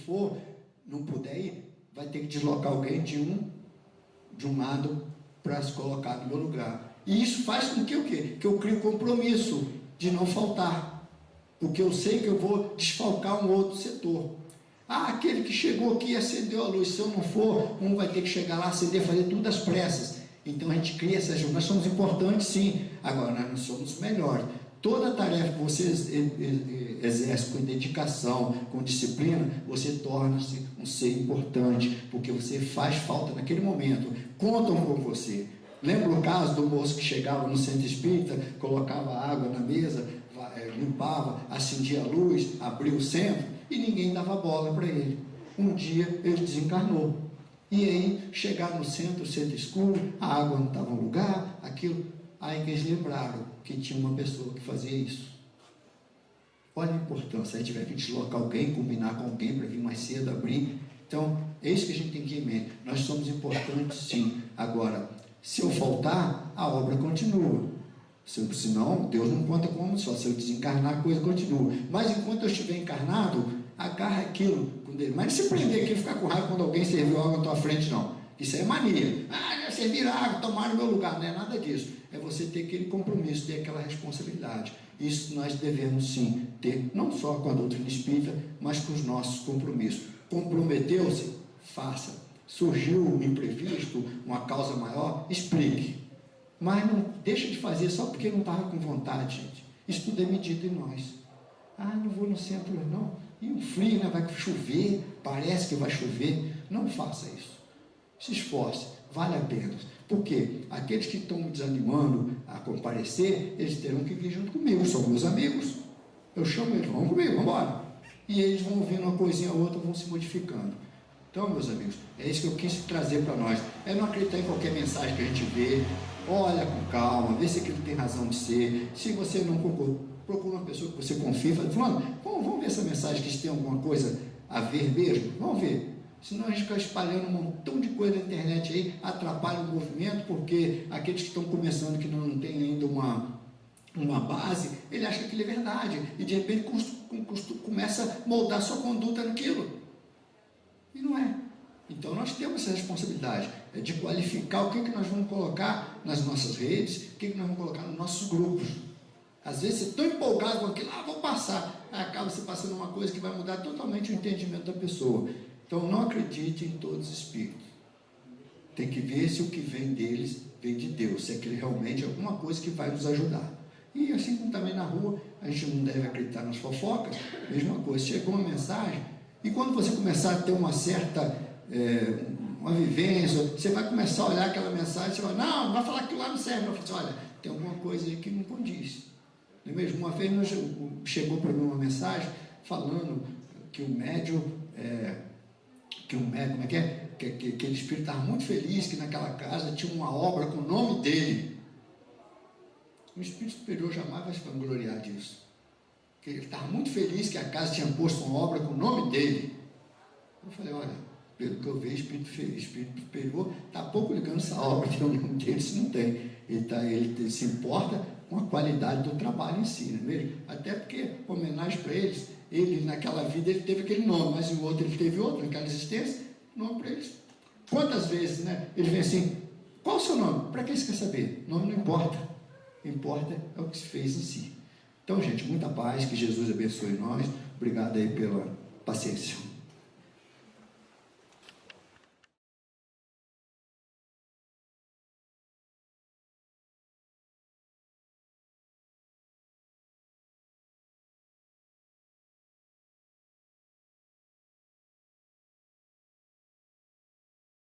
não puder ir, vai ter que deslocar alguém de um lado para se colocar no meu lugar. E isso faz com que o quê? Que eu crie compromisso de não faltar. Porque eu sei que eu vou desfalcar um outro setor. Ah, aquele que chegou aqui e acendeu a luz, se eu não for, um vai ter que chegar lá, acender, fazer tudo às pressas. Então a gente cria essas... Nós somos importantes sim, agora nós não somos melhores. Toda tarefa que você exerce com dedicação, com disciplina, você torna-se um ser importante, porque você faz falta naquele momento. Contam com você. Lembra o caso do moço que chegava no centro espírita, colocava água na mesa, limpava, acendia a luz, abria o centro e ninguém dava bola para ele. Um dia ele desencarnou. E aí chegaram no centro escuro, a água não estava no lugar, aquilo. Aí que eles lembraram que tinha uma pessoa que fazia isso. Olha a importância. Aí tiver que deslocar alguém, combinar com alguém para vir mais cedo abrir. Então É isso que a gente tem que ir em mente. Nós somos importantes, sim. Agora, se eu faltar, a obra continua. Senão, Deus não conta como só. Se eu desencarnar, a coisa continua. Mas enquanto eu estiver encarnado, agarra aquilo com Deus. Mas não se prender aqui e ficar com raiva quando alguém serviu água na tua frente, não. Isso é mania. Já serviram água, tomaram o meu lugar. Não é nada disso. É você ter aquele compromisso, ter aquela responsabilidade. Isso nós devemos sim ter, não só com a doutrina espírita, mas com os nossos compromissos. Comprometeu-se? Faça. Surgiu um imprevisto, uma causa maior? Explique. Mas não deixa de fazer só porque não estava com vontade, gente. Isso tudo é medido em nós. Não vou no centro não. E um frio, né? Vai chover, parece que vai chover. Não faça isso. Se esforce, vale a pena. Porque aqueles que estão me desanimando a comparecer, eles terão que vir junto comigo. São meus amigos. Eu chamo eles, vamos comigo, vamos embora. E eles vão ouvindo uma coisinha ou outra, vão se modificando. Então, meus amigos, é isso que eu quis trazer para nós. É não acreditar em qualquer mensagem que a gente vê. Olha com calma, vê se aquilo tem razão de ser. Se você não concorda, procura uma pessoa que você confia. Fala, vamos ver essa mensagem, que tem alguma coisa a ver mesmo? Vamos ver. Senão a gente fica espalhando um montão de coisa na internet aí, atrapalha o movimento, porque aqueles que estão começando, que não têm ainda uma base, ele acha que aquilo é verdade. E de repente começa a moldar sua conduta naquilo. E não é. Então nós temos essa responsabilidade de qualificar o que nós vamos colocar nas nossas redes, o que nós vamos colocar nos nossos grupos. Às vezes você é tão empolgado com aquilo, vou passar, acaba se passando uma coisa que vai mudar totalmente o entendimento da pessoa. Então não acredite em todos os espíritos. Tem que ver se o que vem deles vem de Deus, se aquilo realmente é alguma coisa que vai nos ajudar. E assim como também na rua, a gente não deve acreditar nas fofocas, mesma coisa, chegou uma mensagem, e quando você começar a ter uma certa uma vivência, você vai começar a olhar aquela mensagem, você vai, não vai falar que lá não serve. Eu falo assim, olha, tem alguma coisa aí que não condiz. Não é mesmo? Uma vez chegou para mim uma mensagem falando que o médium, como é que é? Que aquele espírito estava muito feliz, que naquela casa tinha uma obra com o nome dele. O espírito superior jamais vai se vangloriar disso. Que ele estava muito feliz que a casa tinha posto uma obra com o nome dele. Eu falei, olha, pelo que eu vejo, espírito superior está pouco ligando essa obra, tem o nome dele, se não tem. Ele se importa com a qualidade do trabalho em si, não é mesmo? Até porque, homenagem para eles, ele naquela vida ele teve aquele nome, mas o outro ele teve outro, naquela existência, nome para eles. Quantas vezes, né? Ele vem assim, qual o seu nome? Para que você quer saber? Nome não importa. Importa é o que se fez em si. Então, gente, muita paz, que Jesus abençoe nós. Obrigado aí pela paciência.